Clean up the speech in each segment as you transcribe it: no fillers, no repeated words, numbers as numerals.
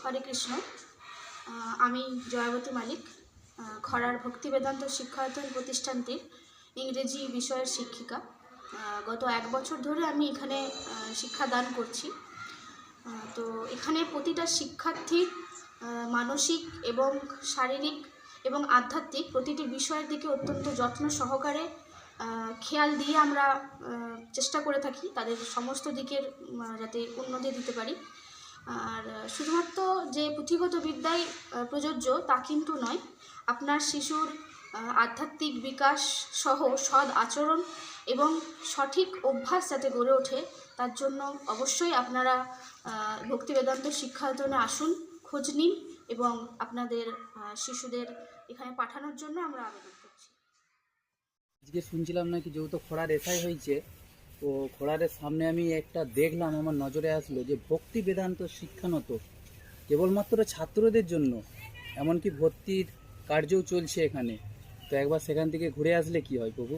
হরে কৃষ্ণ। আমি জয়াবতী মালিক, খরার ভক্তি বেদান্ত শিক্ষায়তন প্রতিষ্ঠানটির ইংরেজি বিষয়ের শিক্ষিকা। গত 1 বছর ধরে আমি এখানে শিক্ষাদান করছি। তো এখানে প্রতিটা শিক্ষার্থীর মানসিক এবং শারীরিক এবং আধ্যাত্মিক প্রতিটি বিষয়ের দিকে অত্যন্ত যত্ন সহকারে খেয়াল দিয়ে আমরা চেষ্টা করে থাকি তাদের সমস্ত দিকের যাতে উন্নতি দিতে পারি। আর শুধুমাত্র যে পুঁথিগত বিদ্যাই প্রযোজ্য তা কিন্তু নয়, আপনার শিশুর আধ্যাত্মিক বিকাশ সহ সৎ আচরণ এবং সঠিক অভ্যাস যাতে গড়ে ওঠে তার জন্য অবশ্যই আপনারা ভক্তি বেদান্ত শিক্ষায়তনে আসুন, খোঁজ নিন এবং আপনাদের শিশুদের এখানে পাঠানোর জন্য আমরা আবেদন করছি। আজকে শুনছিলাম নাকি যেহেতু খরার এসআই হয়েছে, তো খরারের সামনে আমি একটা দেখলাম, আমার নজরে আসলো যে ভক্তি বেদান্ত শিক্ষানত কেবলমাত্র ছাত্রদের জন্য, এমনকি ভর্তির কার্যও চলছে এখানে। তো একবার সেখান থেকে ঘুরে আসলে কি হয় প্রভু?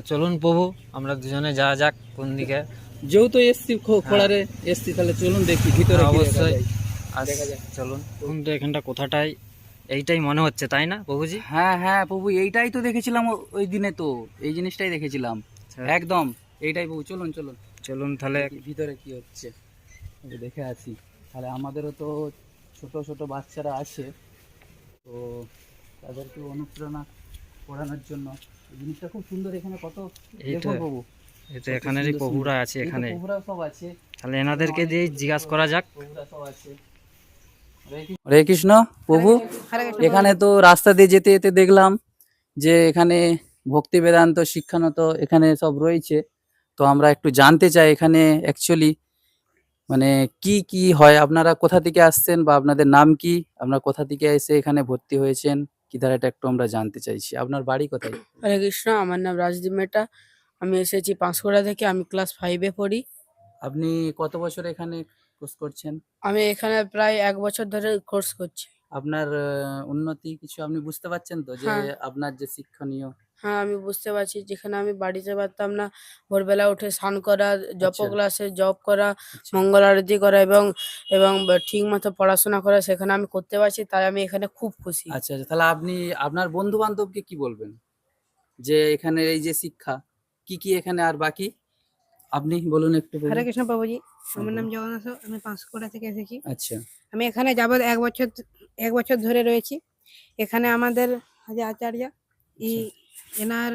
চলুন প্রভু, আমরা দুজনে যাওয়া যাক কোন দিকে। যেহেতু এসছি খোলারে এসছি, তাহলে চলুন দেখি ভিতরে। অবশ্যই দেখা যাক। চলুন। কিন্তু এখানটা কোথাটাই এইটাই মনে হচ্ছে, তাই না প্রভুজি? হ্যাঁ হ্যাঁ প্রভু, এইটাই তো দেখেছিলাম ওই দিনে, তো এই জিনিসটাই দেখেছিলাম একদম এইটাই প্রভু। চলুন চলুন চলুন তাহলে ভিতরে কি হচ্ছে দেখে আসি। তাহলে আমাদেরও তো ছোট ছোট বাচ্চারা আছে, তো তাদেরকে অনুপ্রেরণা করানোর জন্য এই জিনিসটা খুব সুন্দর। এখানে কত দেখুন প্রভু, এটা এখানেরই প্রভুরা আছে, এখানে প্রভুরা সব আছে। তাহলে এনাদেরকে দিয়ে জিজ্ঞাসা করা যাক। প্রভুরা সব আছে। হরে কৃষ্ণ প্রভু। এখানে তো রাস্তা দিয়ে যেতে যেতে দেখলাম যে এখানে ভক্তি বেদান্ত শিক্ষানত এখানে সব রয়েছে। তো আমরা একটু জানতে চাই এখানে অ্যাকচুয়ালি মানে কি কি হয়। আপনারা কোথা থেকে আসছেন বা আপনাদের নাম কি, আপনারা কোথা থেকে এসে এখানে ভর্তি হয়েছেন, কি দ্বারা এটা একটু আমরা জানতে চাইছি। আপনার বাড়ি কোথায়? হরে কৃষ্ণ, আমার নাম রাজদীপ মেটা। আমি এসেছি পাঁশকুড়া থেকে। আমি ক্লাস 5-এ পড়ি। আপনি কত বছর এখানে কোর্স করছেন? আমি এখানে প্রায় 1 বছর ধরে কোর্স করছি। আপনার উন্নতি কিছু আপনি বুঝতে পারছেন তো, যে হ্যাঁ। আপনার যে শিক্ষণীয়? হ্যাঁ, আমি বুঝতে পারছি। যেখানে আমি বাড়িতে পারতাম না ভোরবেলা উঠে স্নান করা, জপ আচ্ছা ক্লাসে জপ করা, আচ্ছা মঙ্গল আরতি করা এবং এবং ঠিক মতো পড়াশোনা করা, সেখানে আমি করতে পারছি, তাই আমি এখানে খুব খুশি। আচ্ছা আচ্ছা। তাহলে আপনি আপনার বন্ধু বান্ধবকে কি বলবেন যে এখানে এই যে শিক্ষা কি কি এখানে আর বাকি, আপনি বলুন একটু হরে বলুন। কৃষ্ণ প্রভুজি, আমার বলুন। নাম জগন্নাথ। আমি পাঁশকুড়া থেকে এসেছি। আচ্ছা আমি এখানে যাবৎ 1 বছর ধরে রয়েছি। এখানে আমাদের যে আচার্য এনার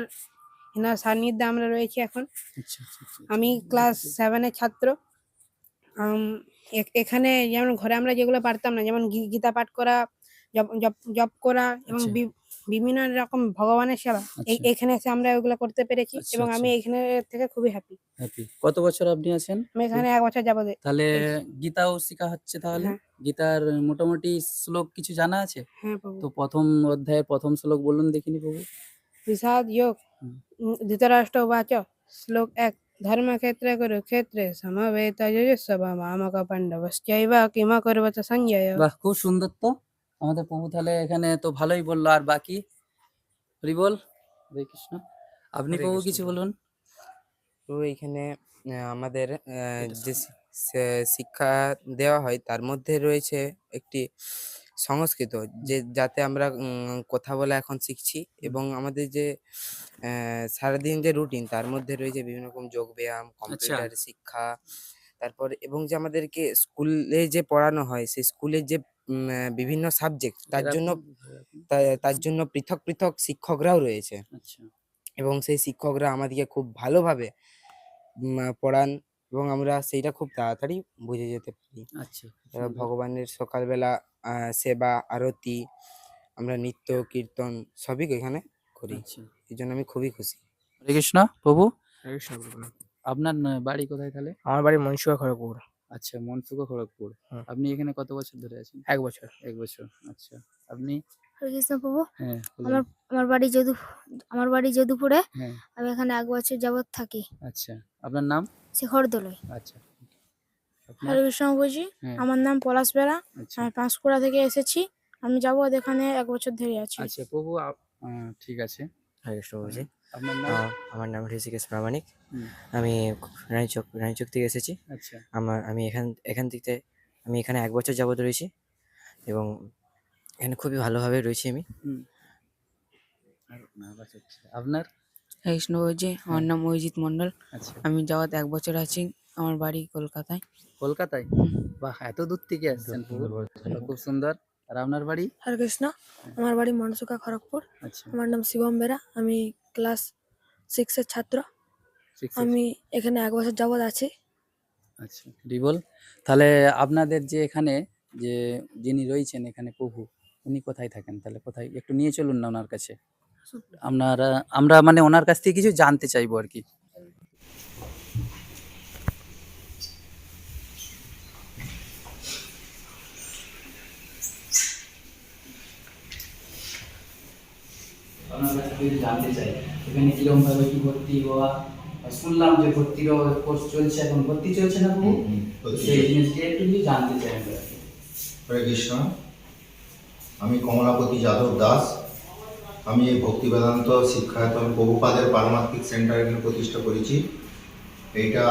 এনার সান্নিধ্যে আমরা রয়েছি এখন। আচ্ছা আচ্ছা আচ্ছা। আমি ক্লাস 7-এর ছাত্র। এখানে যেমন ঘরে আমরা যেগুলো পারতাম না, যেমন গীতা পাঠ করা, জপ করা এবং আচ্ছা বিভিন্ন রকম ভগবানের সেবা, আচ্ছা এখানে এসে আমরা ওগুলো করতে পেরেছি আচ্ছা এবং আচ্ছা। আমি এখানে থেকে খুবই হ্যাপি। হ্যাপি। কত বছর আপনি আছেন? আমি এখানে 1 বছর যাবত। তাহলে গীতাও শেখা হচ্ছে তাহলে? হ্যাঁ। গীতার মোটামুটি শ্লোক কিছু জানা আছে? হ্যাঁ প্রভু। তো প্রথম অধ্যায়ের প্রথম শ্লোক বলুন দেখিনি প্রভু। বিষাদ যোগ ধৃতরাষ্ট্র উবাচ শ্লোক 1 ধর্মক্ষেত্রে কুরুক্ষেত্রে সমবেত যুজস্ব মামক পাণ্ডবশ্চৈব কিম কুর্বত সঞ্জয়। বাহ, খুব সুন্দর তো আমাদের প্রভু। তাহলে এখানে তো ভালোই বললো, আর বাকি হরি বল। হরে কৃষ্ণ। আপনি হরে প্রভু কৃষ্ণ কিছু বলুন। তো এইখানে আমাদের যে শিক্ষা দেওয়া হয় তার মধ্যে রয়েছে একটি সংস্কৃত, যে যাতে আমরা কথা বলা এখন শিখছি, এবং আমাদের যে সারাদিন যে রুটিন তার মধ্যে রয়েছে বিভিন্ন রকম যোগ ব্যায়াম, কম্পিউটার শিক্ষা, তারপর এবং যে আমাদেরকে স্কুলে যে পড়ানো হয় সেই স্কুলের যে বিভিন্ন সাবজেক্ট তার জন্য পৃথক পৃথক শিক্ষকরাও রয়েছে, আচ্ছা এবং সেই শিক্ষকরা আমাদেরকে খুব ভালোভাবে পড়ান এবং আমরা সেইটা খুব তাড়াতাড়ি বুঝে যেতে পারি। আচ্ছা। ভগবানের সকালবেলা সেবা আরতি, আমরা নৃত্য কীর্তন সবই এখানে করি। আচ্ছা। এই জন্য আমি খুবই খুশি। হরে কৃষ্ণ প্রভু। হরে কৃষ্ণ প্রভু। আপনার বাড়ি কোথায় তাহলে? আমার বাড়ি মনসুয়া খড়গপুর। আচ্ছা, মনসুখা খড়গপুর। হুম। আপনি এখানে কত বছর ধরে আছেন? 1 বছর। 1 বছর। আচ্ছা, আপনি? হরে কৃষ্ণ প্রভু। হ্যাঁ বলুন। আমার বাড়ি যদুপুরে। হ্যাঁ আমি এখানে 1 বছর যাবৎ থাকি। আচ্ছা। আপনার নাম? শেখর দোলই। আচ্ছা। আপনার? হরে কৃষ্ণ প্রভুজি, হ্যাঁ আমার নাম পলাশ বেরা। আচ্ছা আমি পাঁশকুড়া থেকে এসেছি। আমি যাবৎ এখানে 1 বছর ধরে আছি। আচ্ছা প্রভু। ঠিক আছে। হরে কৃষ্ণ বাবুজি। আপনার নাম? আমার নাম ঋষিকেশ প্রামাণিক। হুম, আমি রানীচক থেকে এসেছি। আচ্ছা আমি এখান থেকে আমি এখানে 1 বছর যাবত রয়েছি। এবং এখানে খুবই ভালোভাবে রয়েছি আমি। আর নার্ভাস হচ্ছে আপনার? কৃষ্ণ বলছি, আমার নাম অভিজিৎ মণ্ডল। আচ্ছা, আমি যাওয়াত 1 বছর আছি। আমার বাড়ি কলকাতায়। কলকাতায়? বাহ, এত দূর থেকে আসছেন প্রভু, তো খুব সুন্দর। আর আপনার বাড়ি? হরে কৃষ্ণ, আমার বাড়ি মনসুকা খড়গপুর। আচ্ছা, আমার নাম শিবম বেরা। আমি ক্লাস 6-এর ছাত্র। six এ। আমি এখানে 1 বছর যাবৎ আছি। আচ্ছা, রিবল। তাহলে আপনাদের যে এখানে যে যিনি রয়েছেন এখানে প্রভু, উনি কোথায় থাকেন? তাহলে কোথায় একটু নিয়ে চলুন না ওনার কাছে। আমরা মানে ওনার কাছ থেকে কিছু জানতে চাইবো আর কি। আপনার কাছ থেকে জানতে চাই এখানে কিরকম ভাবে কি ভর্তি হওয়া, শুনলাম যে ভর্তির কোর্স চলছে, এখন ভর্তি চলছে না প্রভু, সেই জিনিসটা একটু যদি জানতে চাই আমরা। হরে কৃষ্ণ, আমি কমলাপতি যাদব দাস। আমি এই ভক্তি বেদান্ত শিক্ষায়তন প্রভুপাদের পারমার্থিক সেন্টার এখানে প্রতিষ্ঠা করেছি। এইটা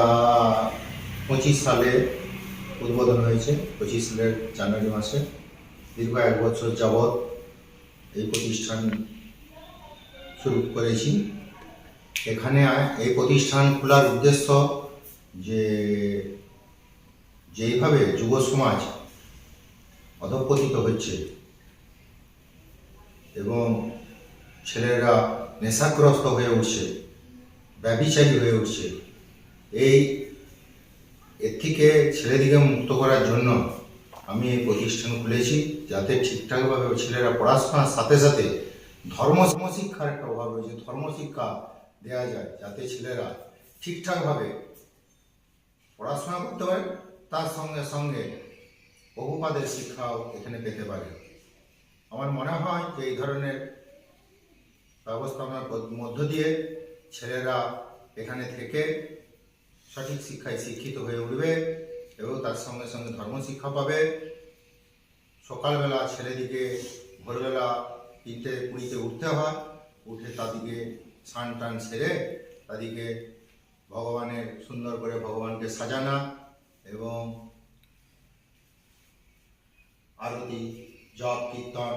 25 সালে উদ্বোধন হয়েছে, 25 সালের জানুয়ারি মাসে। দীর্ঘ 1 বছর যাবৎ এই প্রতিষ্ঠান শুরু করেছি। এখানে এই প্রতিষ্ঠান খোলার উদ্দেশ্য যে যেইভাবে যুব সমাজ অধঃপতিত হচ্ছে এবং ছেলেরা নেশাগ্রস্ত হয়ে উঠছে, ব্যভিচারী হয়ে উঠছে, এর থেকে ছেলেদিকে মুক্ত করার জন্য আমি এই প্রতিষ্ঠান খুলেছি, যাতে ঠিকঠাকভাবে ছেলেরা পড়াশোনার সাথে সাথে ধর্মশিক্ষার একটা অভাব রয়েছে, ধর্মশিক্ষা দেওয়া যায়, যাতে ছেলেরা ঠিকঠাকভাবে পড়াশোনা করতে পারে, তার সঙ্গে সঙ্গে বহুপাদের শিক্ষাও এখানে পেতে পারে। আমার মনে হয় যে এই ধরনের ব্যবস্থাপনার মধ্য দিয়ে ছেলেরা এখানে থেকে সঠিক শিক্ষায় শিক্ষিত হয়ে উঠবে এবং তার সঙ্গে সঙ্গে ধর্মশিক্ষা পাবে। সকালবেলা ছেলেদিকে ভোরবেলা 3টে-20তে উঠতে হয়, উঠে তাদেরকে স্নান টান সেরে তাদেরকে ভগবানের সুন্দর করে ভগবানকে সাজানা এবং আরতি, জপ, কীর্তন,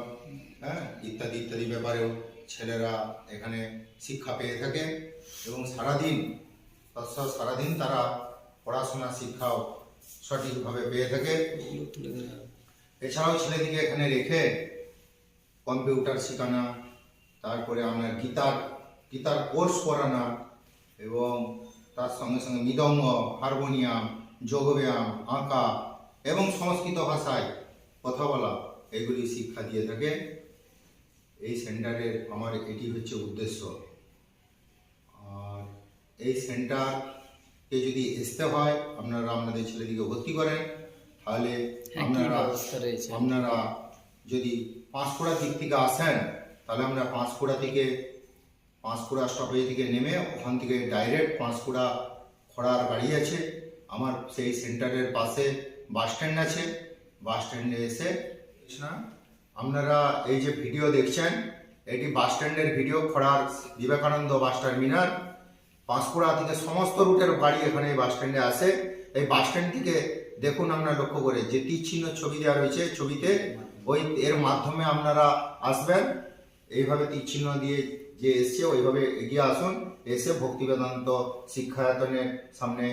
ইত্যাদি ইত্যাদি ব্যাপারেও ছেলেরা এখানে শিক্ষা পেয়ে থাকে এবং সারাদিন তারা পড়াশোনা শিক্ষাও সঠিকভাবে পেয়ে থাকে। এছাড়াও ছেলেদিকে এখানে রেখে কম্পিউটার শেখানো, তারপরে আপনার গীতার কোর্স করানো এবং তার সঙ্গে সঙ্গে মৃদঙ্গ, হারমোনিয়াম, যোগব্যায়াম, আঁকা এবং সংস্কৃত ভাষায় কথা বলা, এগুলি শিক্ষা দিয়ে থাকে। এই সেন্টারের আমার এটি হচ্ছে উদ্দেশ্য। আর এই সেন্টারকে যদি আসতে হয়, আপনারা আপনাদের ছেলেদিকে ভর্তি করেন, তাহলে আপনারা যদি পাঁশকুড়া দিক থেকে আসেন, তাহলে আমরা পাঁশকুড়া স্টপেজ থেকে নেমে ওখান থেকে ডাইরেক্ট পাঁশকুড়া খড়ার গাড়ি আছে। আমার সেই সেন্টারের পাশে বাস স্ট্যান্ড আছে, বাস স্ট্যান্ডে এসে আপনারা এই যে ভিডিও দেখছেন, এটি বাস স্ট্যান্ডের ভিডিও, খড়ার বিবেকানন্দ বাস টার্মিনাল। পাঁশকুড়া থেকে সমস্ত রুটের গাড়ি এখানে এই বাস স্ট্যান্ডে আসে। এই বাস স্ট্যান্ড থেকে দেখুন, আপনারা লক্ষ্য করে যে তীর চিহ্ন ছবি দেওয়া রয়েছে, ছবিতে এর মাধ্যমে আপনারা আসবেন। এইভাবে তীর চিহ্ন দিয়ে যে এসছে ওইভাবে এগিয়ে আসুন, এসে ভক্তি বেদান্ত শিক্ষায়তনের সামনে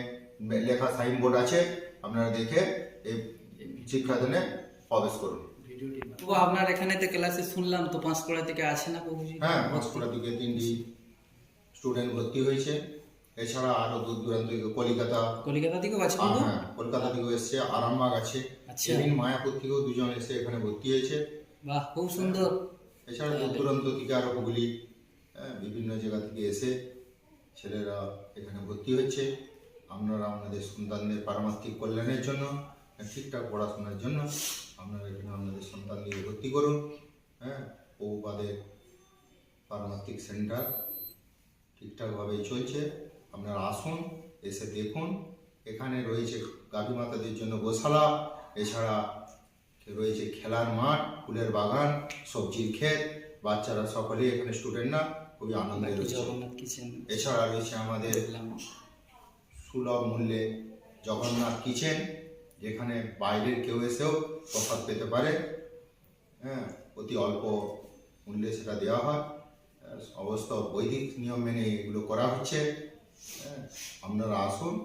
লেখা সাইনবোর্ড আছে, আপনারা দেখে এই শিক্ষায়তনে প্রবেশ করুন। আপনার এখানে তো ক্লাসে শুনলাম তো পাঁশকুড়া থেকে আসে না প্রভুজি? হ্যাঁ, পাঁশকুড়া থেকে 3টি স্টুডেন্ট ভর্তি হয়েছে। এছাড়া আরো দূর দূরান্ত থেকে কলকাতা থেকেও আছে? হ্যাঁ, কলকাতা থেকেও এসছে, আরামবাগ আছে, মায়াপুর থেকেও 2জন এসে এখানে ভর্তি হয়েছে। বাহ, খুব সুন্দর। এছাড়া দূর দূরান্ত থেকে আরো হুগলি, বিভিন্ন জায়গা থেকে এসে ছেলেরা এখানে ভর্তি হচ্ছে। আপনারা আপনাদের সন্তানদের পারমার্থিক কল্যাণের জন্য, ঠিকঠাক পড়াশোনার জন্য আপনারা এখানে আপনাদের সন্তানদের ভর্তি করুন। প্রভুপাদের পারমার্থিক সেন্টার ঠিকঠাকভাবেই চলছে, আপনারা আসুন, এসে দেখুন। এখানে রয়েছে গাভী মাতাদের জন্য গোশালা, এছাড়া রয়েছে খেলার মাঠ, ফুলের বাগান, সবজির ক্ষেত। বাচ্চারা সকলে এখানে স্টুডেন্টরা খুবই আনন্দে রয়েছে। এছাড়া রয়েছে আমাদের সুলভ মূল্যে জগন্নাথ কিচেন, যেখানে বাইরের কেউ এসেও প্রসাদ পেতে পারে। হ্যাঁ, অতি অল্প মূল্যে সেটা দেওয়া হয়। সমস্ত বৈদিক নিয়ম মেনে এগুলো করা হচ্ছে। হ্যাঁ, আপনারা আসুন।